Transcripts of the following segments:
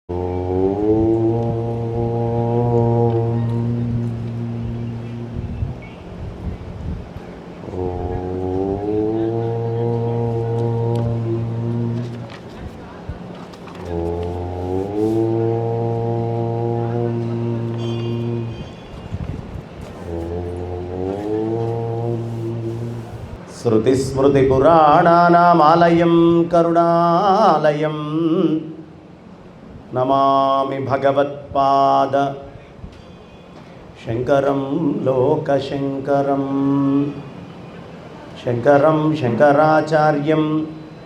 श्रुतिस्मृतिपुराणानामालयं करुणालयं नमामि भगवत्पाद शंकरं लोकशंकरं शंकरं शंकराचार्यं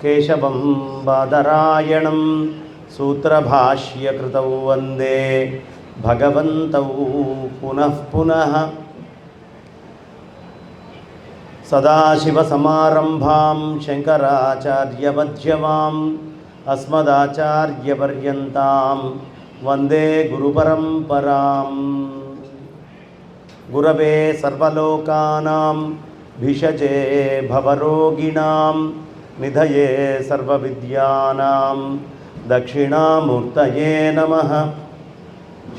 केशवं बादरायणं सूत्रभाष्यकृतौ वन्दे भगवन्तौ पुनः पुनः। सदाशिवसमारम्भां शंकराचार्यमध्यमाम् अस्मदाचार्यपर्यन्तां वन्दे गुरुपरम्पराम्। गुरवे सर्वलोकानां भिषजे भवरोगिणां निधये सर्वविद्यानां दक्षिणामूर्तये नमः।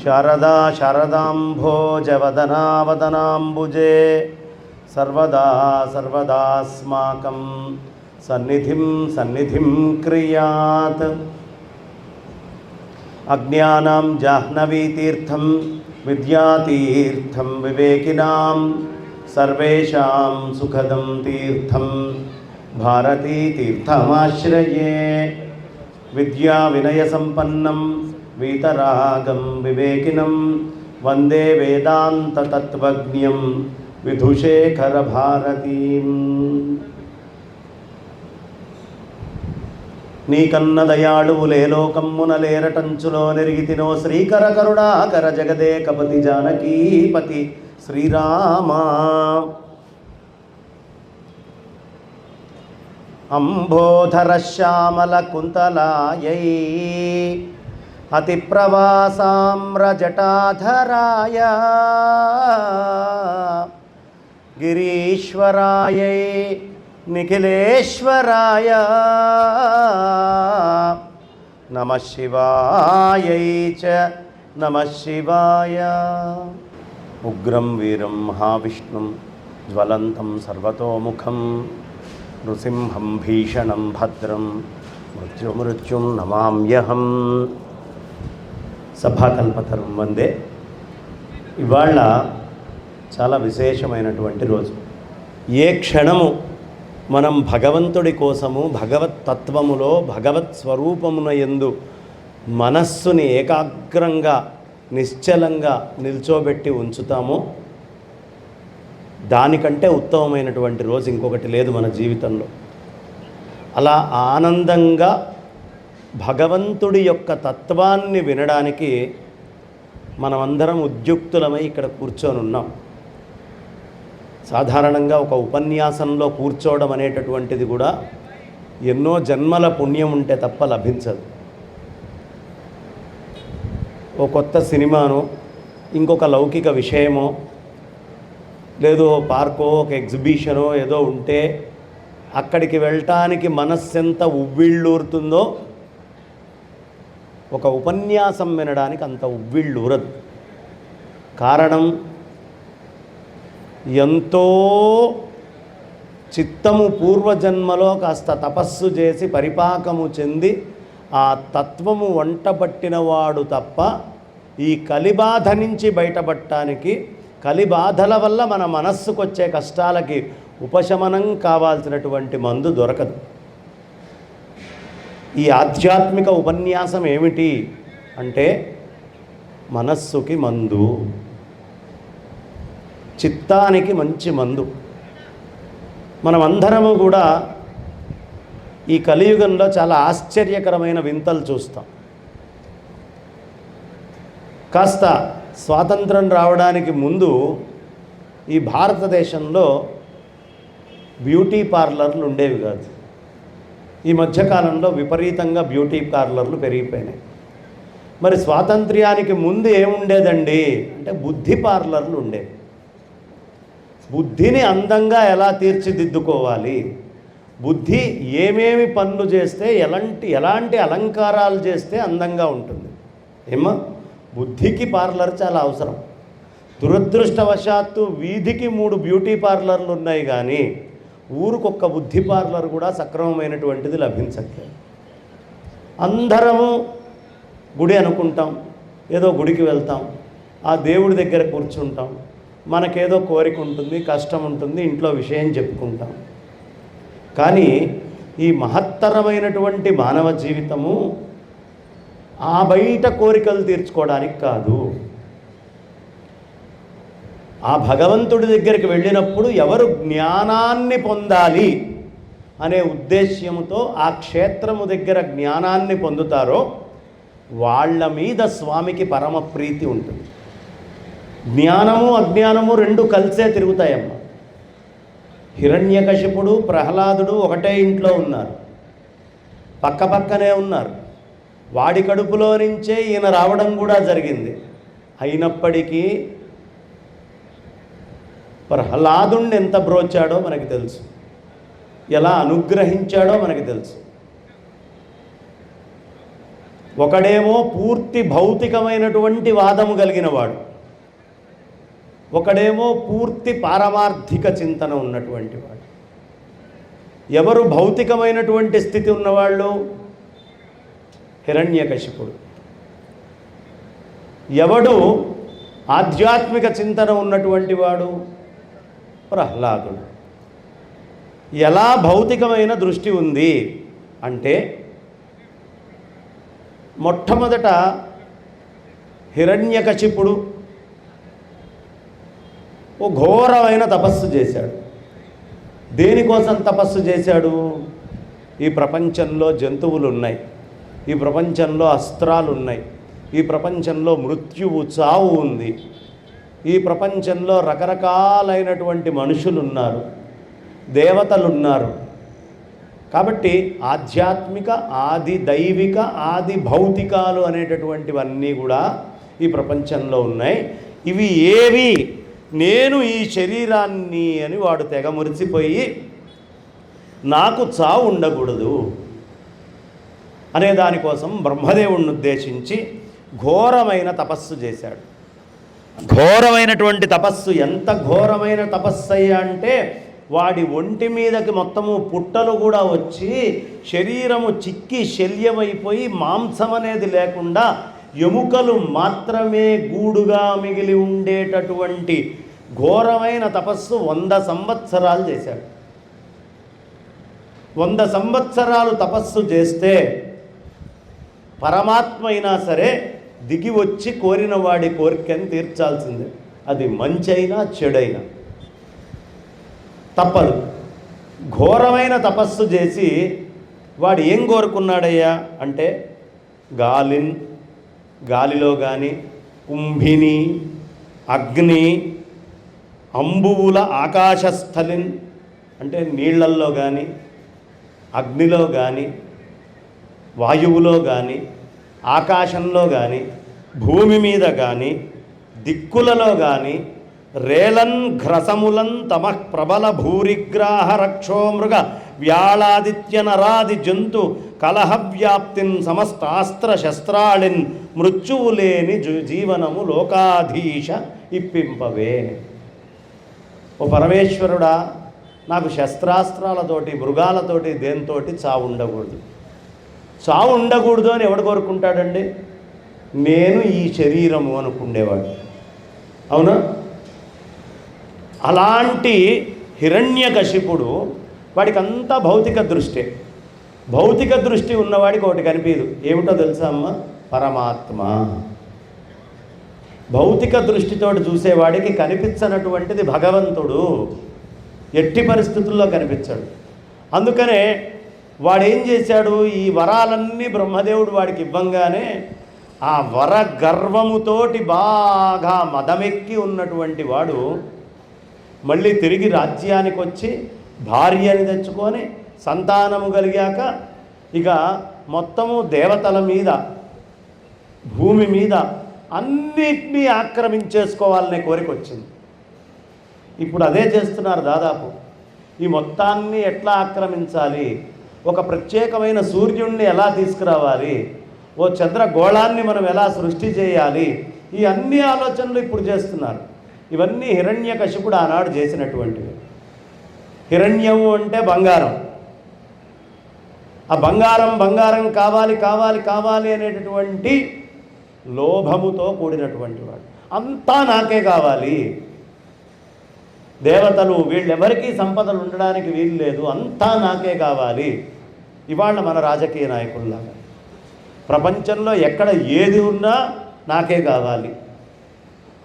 शारदा शारदाम्भोजवदनावदनाम्बुजे सर्वदा सर्वदास्माकं सन्निधिं क्रियात्। अज्ञानां जाह्नवीतीर्थं विद्यातीर्थं विवेकिनां सर्वेषां सुखदं तीर्थं भारतीतीर्थमाश्रये। विद्याविनयसम्पन्नं वीतरागं विवेकिनं वन्दे वेदान्ततत्त्वज्ञं विधुशेखर भारतीं। नीकन्न दयाळुवु लोकम्मुन लेरटंचुलो निरिगितिनो श्रीकर करुणाकर जगदेकपति जानकीपति श्रीरामा। अंबोधर श्यामल कुंतलायै अतिप्रवासाम्रजटाधराय गिरीश्वरायै निखिलेश्वराय नमः शिवायै च नमः शिवाय। उग्रं वीरं महाविष्णुं ज्वलन्तं सर्वतोमुखं नृसिंहं भीषणं भद्रं मृत्युं नमाम्यहं। సభాకల్పతరం వందే. ఇవాళ చాలా విశేషమైనటువంటి రోజు. ఏ క్షణము మనం భగవంతుడి కోసము భగవత్ తత్వములో భగవత్ స్వరూపమున యందు మనస్సుని ఏకాగ్రంగా నిశ్చలంగా నిల్చోబెట్టి ఉంచుతామో దానికంటే ఉత్తమమైనటువంటి రోజు ఇంకొకటి లేదు మన జీవితంలో. అలా ఆనందంగా భగవంతుడి యొక్క తత్వాన్ని వినడానికి మనమందరం ఉద్యుక్తులమై ఇక్కడ కూర్చొని ఉన్నాం. సాధారణంగా ఒక ఉపన్యాసంలో కూర్చోవడం అనేటటువంటిది కూడా ఎన్నో జన్మల పుణ్యం ఉంటే తప్ప లభించదు. ఓ కొత్త సినిమానో ఇంకొక లౌకిక విషయమో లేదో పార్కో ఒక ఎగ్జిబిషనో ఏదో ఉంటే అక్కడికి వెళ్ళటానికి మనస్సెంత ఉవ్విళ్ళూరుతుందో ఒక ఉపన్యాసం వినడానికి అంత ఉవ్విళ్ళూరదు. కారణం ఎంతో చిత్తము పూర్వజన్మలో కాస్త తపస్సు చేసి పరిపాకము చెంది ఆ తత్వము వంటబట్టినవాడు తప్ప ఈ కలిబాధ నుంచి బయటపడటానికి కలిబాధల వల్ల మన మనస్సుకు వచ్చే కష్టాలకి ఉపశమనం కావాల్సినటువంటి మందు దొరకదు. ఈ ఆధ్యాత్మిక ఉపన్యాసం ఏమిటి అంటే మనస్సుకి మందు, చిత్తానికి మంచి మందు. మనమందరము కూడా ఈ కలియుగంలో చాలా ఆశ్చర్యకరమైన వింతలు చూస్తాం. కాస్త స్వాతంత్రం రావడానికి ముందు ఈ భారతదేశంలో బ్యూటీ పార్లర్లు ఉండేవి కాదు. ఈ మధ్యకాలంలో విపరీతంగా బ్యూటీ పార్లర్లు పెరిగిపోయినాయి. మరి స్వాతంత్ర్యానికి ముందు ఏముండేదండి అంటే బుద్ధి పార్లర్లు ఉండేవి. బుద్ధిని అందంగా ఎలా తీర్చిదిద్దుకోవాలి, బుద్ధి ఏమేమి పనులు చేస్తే ఎలాంటి అలంకారాలు చేస్తే అందంగా ఉంటుంది, ఏమ్మా, బుద్ధికి పార్లర్ చాలా అవసరం. దురదృష్టవశాత్తు వీధికి 3 బ్యూటీ పార్లర్లు ఉన్నాయి, కానీ ఊరికొక్క బుద్ధి పార్లర్ కూడా సక్రమమైనటువంటిది లభించట్లేదు. అందరము గుడి అనుకుంటాం, ఏదో గుడికి వెళ్తాం, ఆ దేవుడి దగ్గర కూర్చుంటాం, మనకేదో కోరిక ఉంటుంది, కష్టం ఉంటుంది, ఇంట్లో విషయం చెప్పుకుంటాం. కానీ ఈ మహత్తరమైనటువంటి మానవ జీవితము ఆ బయట కోరికలు తీర్చుకోవడానికి కాదు. ఆ భగవంతుడి దగ్గరికి వెళ్ళినప్పుడు ఎవరు జ్ఞానాన్ని పొందాలి అనే ఉద్దేశ్యముతో ఆ క్షేత్రము దగ్గర జ్ఞానాన్ని పొందుతారో వాళ్ళ మీద స్వామికి పరమ ప్రీతి ఉంటుంది. జ్ఞానము అజ్ఞానము 2 కలిసే తిరుగుతాయమ్మ. హిరణ్యకశిపుడు, ప్రహ్లాదుడు ఒకటే ఇంట్లో ఉన్నారు, పక్కపక్కనే ఉన్నారు. వాడి కడుపులో నుంచే ఈయన రావడం కూడా జరిగింది. అయినప్పటికీ ప్రహ్లాదుణ్ణి ఎంత బ్రోచాడో మనకి తెలుసు, ఎలా అనుగ్రహించాడో మనకి తెలుసు. ఒకడేమో పూర్తి భౌతికమైనటువంటి వాదము కలిగిన వాడు, ఒకడేమో పూర్తి పారమార్థిక చింతన ఉన్నటువంటి వాడు. ఎవరు భౌతికమైనటువంటి స్థితి ఉన్నవాళ్ళు? హిరణ్యకశిపుడు. ఎవడు ఆధ్యాత్మిక చింతన ఉన్నటువంటి వాడు? ప్రహ్లాదుడు. ఎలా భౌతికమైన దృష్టి ఉంది అంటే, మొట్టమొదట హిరణ్యకశిపుడు ఓ ఘోరమైన తపస్సు చేశాడు. దేనికోసం తపస్సు చేశాడు? ఈ ప్రపంచంలో జంతువులు ఉన్నాయి, ఈ ప్రపంచంలో అస్త్రాలు ఉన్నాయి, ఈ ప్రపంచంలో మృత్యువు, చావు ఉంది, ఈ ప్రపంచంలో రకరకాలైనటువంటి మనుషులు ఉన్నారు, దేవతలు ఉన్నారు. కాబట్టి ఆధ్యాత్మిక, ఆది దైవిక, ఆది భౌతికాలు అనేటటువంటివన్నీ కూడా ఈ ప్రపంచంలో ఉన్నాయి. ఇవి ఏవి నేను ఈ శరీరాన్ని అని వాడు తెగ మురిసిపోయి నాకు చావు ఉండకూడదు అనే దానికోసం బ్రహ్మదేవుణ్ణి ఉద్దేశించి ఘోరమైన తపస్సు చేశాడు. ఘోరమైనటువంటి తపస్సు. ఎంత ఘోరమైన తపస్సు అయ్యా అంటే, వాడి ఒంటి మీదకి మొత్తము పుట్టలు కూడా వచ్చి శరీరము చిక్కి శల్యమైపోయి మాంసం అనేది లేకుండా ఎముకలు మాత్రమే గూడుగా మిగిలి ఉండేటటువంటి ఘోరమైన తపస్సు 100 సంవత్సరాలు చేశాడు. 100 సంవత్సరాలు తపస్సు చేస్తే పరమాత్మ అయినా సరే దిగి వచ్చి కోరిన వాడి కోరికని తీర్చాల్సిందే. అది మంచైనా చెడైనా తప్పదు. ఘోరమైన తపస్సు చేసి వాడు ఏం కోరుకున్నాడయ్యా అంటే, గాలిలో కానీ, కుంభిని, అగ్ని, అంబువుల ఆకాశస్థలిన్ అంటే నీళ్లల్లో కానీ, అగ్నిలో కానీ, వాయువులో కానీ, ఆకాశంలో కానీ, భూమి మీద కానీ, దిక్కులలో కానీ, రేలన్ ఘ్రసములన్ తమః ప్రబల భూరిగ్రాహ రక్షోమృగ వ్యాళాదిత్య నరాది జంతు కలహవ్యాప్తిన్ సమస్తాస్త్ర శస్త్రాళిన్ మృత్యువు లేని జీవనము లోకాధీశ ఇప్పింపవే. ఓ పరమేశ్వరుడా, నాకు శస్త్రాస్త్రాలతోటి, మృగాలతోటి, దేనితోటి చావు ఉండకూడదు. చావు ఉండకూడదు అని ఎవడు కోరుకుంటాడండి? నేను ఈ శరీరము అనుకుండేవాడు. అవునా? అలాంటి హిరణ్యకశిపుడు, వాడికి అంతా భౌతిక దృష్టి. భౌతిక దృష్టి ఉన్నవాడికి ఒకటి కనిపించదు. ఏమిటో తెలుసా అమ్మ? పరమాత్మ. భౌతిక దృష్టితోటి చూసేవాడికి కనిపించనటువంటిది భగవంతుడు. ఎట్టి పరిస్థితుల్లో కనిపించాడు. అందుకనే వాడేం చేశాడు? ఈ వరాలన్నీ బ్రహ్మదేవుడు వాడికి ఇవ్వంగానే ఆ వర గర్వముతోటి బాగా మదమెక్కి ఉన్నటువంటి వాడు మళ్ళీ తిరిగి రాజ్యానికి వచ్చి భార్యని తెచ్చుకొని సంతానము కలిగాక ఇక మొత్తము దేవతల మీద, భూమి మీద అన్నిటినీ ఆక్రమించేసుకోవాలనే కోరిక వచ్చింది. ఇప్పుడు అదే చేస్తున్నారు దాదాపు. ఈ మొత్తాన్ని ఎట్లా ఆక్రమించాలి, ఒక ప్రత్యేకమైన సూర్యుడిని ఎలా తీసుకురావాలి, ఓ చంద్రగోళాన్ని మనం ఎలా సృష్టి చేయాలి, ఈ అన్ని ఆలోచనలు ఇప్పుడు చేస్తున్నారు. ఇవన్నీ హిరణ్యకశిపుడు ఆనాడు చేసినటువంటివి. హిరణ్యము అంటే బంగారం. ఆ బంగారం కావాలి కావాలి కావాలి అనేటటువంటి లోభముతో కూడినటువంటి వాడు. అంతా నాకే కావాలి, దేవతలు వీళ్ళెవరికీ సంపదలు ఉండడానికి వీలు లేదు, అంతా నాకే కావాలి. ఇవాళ మన రాజకీయ నాయకుల్లాగా ప్రపంచంలో ఎక్కడ ఏది ఉన్నా నాకే కావాలి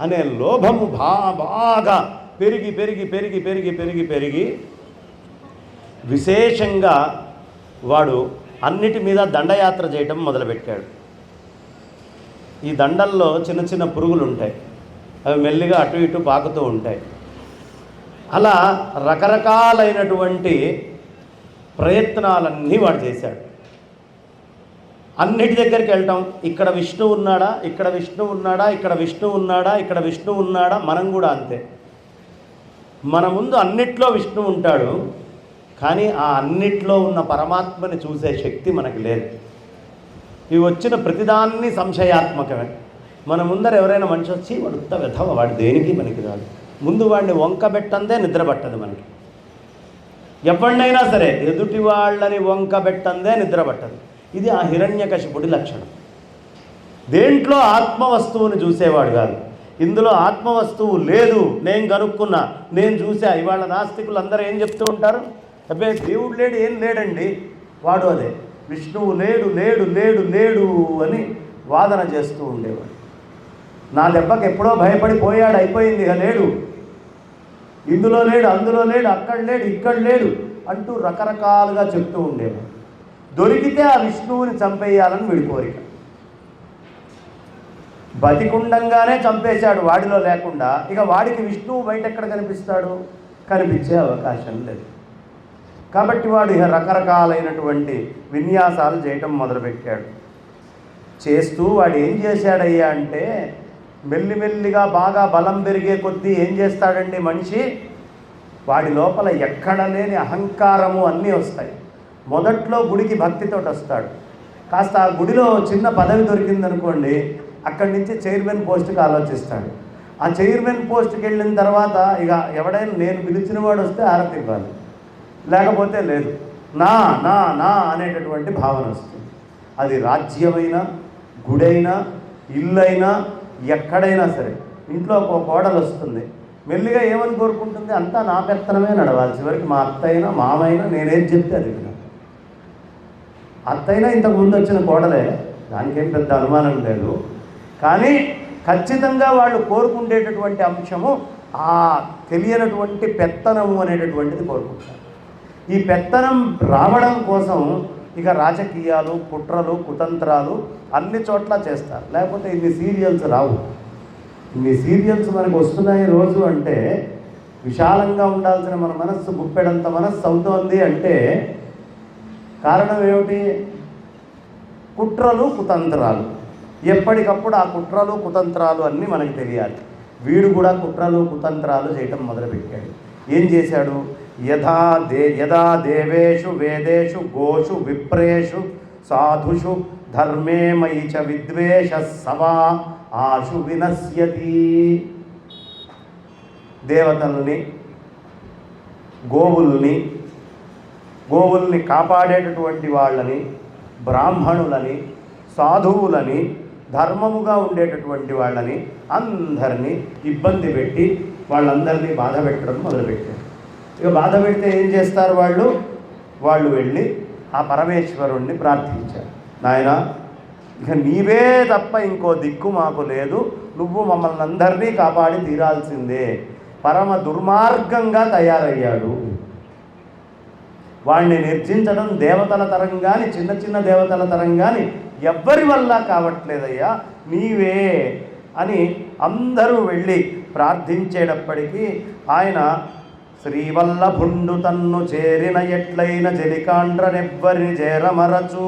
అనే లోభము బాగా పెరిగి పెరిగి పెరిగి పెరిగి పెరిగి పెరిగి విశేషంగా వాడు అన్నిటి మీద దండయాత్ర చేయటం మొదలుపెట్టాడు. ఈ దండల్లో చిన్న చిన్న పురుగులు ఉంటాయి, అవి మెల్లిగా అటు ఇటు పాకుతూ ఉంటాయి. అలా రకరకాలైనటువంటి ప్రయత్నాలన్నీ వాడు చేశాడు. అన్నిటి దగ్గరికి వెళ్ళటం, ఇక్కడ విష్ణు ఉన్నాడా, ఇక్కడ విష్ణు ఉన్నాడా, ఇక్కడ విష్ణు ఉన్నాడా, ఇక్కడ విష్ణు ఉన్నాడా. మనం కూడా అంతే, మన ముందు అన్నిట్లో విష్ణు ఉంటాడు, కానీ ఆ అన్నిట్లో ఉన్న పరమాత్మని చూసే శక్తి మనకి లేదు. ఇవి వచ్చిన ప్రతిదాన్ని సంశయాత్మకమే. మన ముందర ఎవరైనా మనిషి వచ్చి వాడు ఉత్త వెధవ, వాడు దేనికి మనకి రాదు, ముందు వాడిని వంక పెట్టందే నిద్ర పట్టదు మనకి. ఎవరినైనా సరే ఎదుటి వాళ్ళని వంక పెట్టందే నిద్ర పట్టదు. ఇది ఆ హిరణ్యకశిపుడి లక్షణం. దేంట్లో ఆత్మవస్తువుని చూసేవాడు కాదు. ఇందులో ఆత్మవస్తువు లేదు, నేను కనుక్కున్నా, నేను చూసా. ఇవాళ నాస్తికులు అందరూ ఏం చెప్తూ ఉంటారు, అబ్బాయి దేవుడు లేడు, ఏం లేడండి. వాడు అదే విష్ణువు లేడు లేడు లేడు లేడు అని వాదన చేస్తూ ఉండేవాడు. నా దెబ్బకి ఎప్పుడో భయపడిపోయాడు, అయిపోయింది, ఇక లేడు, ఇందులో లేడు, అందులో లేడు, అక్కడ లేడు, ఇక్కడ లేడు అంటూ రకరకాలుగా చెప్తూ ఉండేవాడు. దొరికితే ఆ విష్ణువుని చంపేయాలని వీడి కోరిక. బతికుండంగానే చంపేశాడు వాడిలో లేకుండా, ఇక వాడికి విష్ణువు బయట ఎక్కడ కనిపిస్తాడు, కనిపించే అవకాశం లేదు. కాబట్టి వాడు ఇక రకరకాలైనటువంటి విన్యాసాలు చేయటం మొదలుపెట్టాడు. చేస్తూ వాడు ఏం చేశాడయ్యా అంటే, మెల్లిమెల్లిగా బాగా బలం పెరిగే కొద్దీ ఏం చేస్తాడండి మనిషి, వాడి లోపల ఎక్కడ లేని అహంకారము అన్నీ వస్తాయి. మొదట్లో గుడికి భక్తితోటి వస్తాడు, కాస్త ఆ గుడిలో చిన్న పదవి దొరికిందనుకోండి, అక్కడి నుంచి చైర్మన్ పోస్ట్కి ఆలోచిస్తాడు. ఆ చైర్మన్ పోస్ట్కి వెళ్ళిన తర్వాత ఇక ఎవడైనా నేను పిలిచిన వాడు వస్తే హారతి ఇవ్వాలి, లేకపోతే లేదు, నా నా నా అనేటటువంటి భావన వస్తుంది. అది రాజ్యమైనా, గుడైనా, ఇల్లైనా, ఎక్కడైనా సరే. ఇంట్లో ఒక కోడలు వస్తుంది, మెల్లిగా ఏమని కోరుకుంటుంది, అంతా నా పెత్తనమే నడవాలి, చివరికి మా అత్తైనా మామైనా నేనేం చెప్తే అది వినాలి. అత్తైనా ఇంతకు ముందు వచ్చిన కోడలే, దానికేం పెద్ద అనుమానం లేదు. కానీ ఖచ్చితంగా వాళ్ళు కోరుకుండేటటువంటి అంశము ఆ తెలియనటువంటి పెత్తనము అనేటటువంటిది కోరుకుంటారు. ఈ పెత్తనం రావడం కోసం ఇక రాజకీయాలు, కుట్రలు, కుతంత్రాలు అన్ని చోట్ల చేస్తారు, లేకపోతే ఇన్ని సీరియల్స్ రావు. ఇన్ని సీరియల్స్ మనకు వస్తున్నాయి రోజు అంటే, విశాలంగా ఉండాల్సిన మన మనస్సు గుప్పెడంత మనస్సు అవుతోంది అంటే కారణం ఏమిటి, కుట్రలు, కుతంత్రాలు. ఎప్పటికప్పుడు ఆ కుట్రలు, కుతంత్రాలు అన్నీ మనకు తెలియాలి. వీడు కూడా కుట్రలు, కుతంత్రాలు చేయటం మొదలుపెట్టాడు. ఏం చేశాడు, యదా దేవేషు వేదేషు గోషు విప్రేషు సాధుషు ధర్మే మయి చ విద్వేష సవా ఆశు వినశ్యతి. దేవతల్ని, గోవుల్ని కాపాడేటటువంటి వాళ్ళని, బ్రాహ్మణులని, సాధువులని, ధర్మముగా ఉండేటటువంటి వాళ్ళని అందరినీ ఇబ్బంది పెట్టి వాళ్ళందరినీ బాధ పెట్టడం మొదలుపెట్టారు. ఇక బాధ పెడితే ఏం చేస్తారు వాళ్ళు వెళ్ళి ఆ పరమేశ్వరుణ్ణి ప్రార్థించారు, నాయన ఇక నీవే తప్ప ఇంకో దిక్కు మాకు లేదు, నువ్వు మమ్మల్ని అందరినీ కాపాడి తీరాల్సిందే. పరమ దుర్మార్గంగా తయారయ్యాడు, వాణ్ణి నిర్జించడం దేవతల తరం కానీ, చిన్న చిన్న దేవతల తరం కానీ ఎవ్వరి వల్ల కావట్లేదయ్యా, నీవే అని అందరూ వెళ్ళి ప్రార్థించేటప్పటికీ ఆయన శ్రీవల్లభుండు తన్ను చేరిన ఎట్లైన జలికాండ్రనెవ్వరిని చేరమరచు,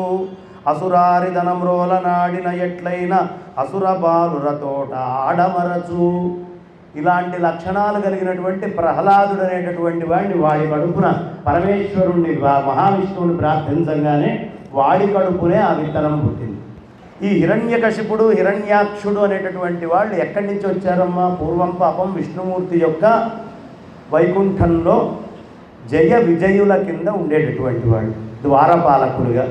అసురారి ధనమ్రోల నాడిన ఎట్లైన అసుర బాలురతోట ఆడమరచు. ఇలాంటి లక్షణాలు కలిగినటువంటి ప్రహ్లాదుడు అనేటటువంటి వాడిని వాడి కడుపున పరమేశ్వరుణ్ణి, మహావిష్ణువుని ప్రార్థించగానే వాడి కడుపునే ఆ విత్తనం పుట్టింది. ఈ హిరణ్యకశిపుడు హిరణ్యాక్షుడు అనేటటువంటి వాళ్ళు ఎక్కడి నుంచి వచ్చారమ్మా? పూర్వం పాపం విష్ణుమూర్తి యొక్క వైకుంఠంలో జయ విజయుల కింద ఉండేటటువంటి వాళ్ళు, ద్వారపాలకులుగా.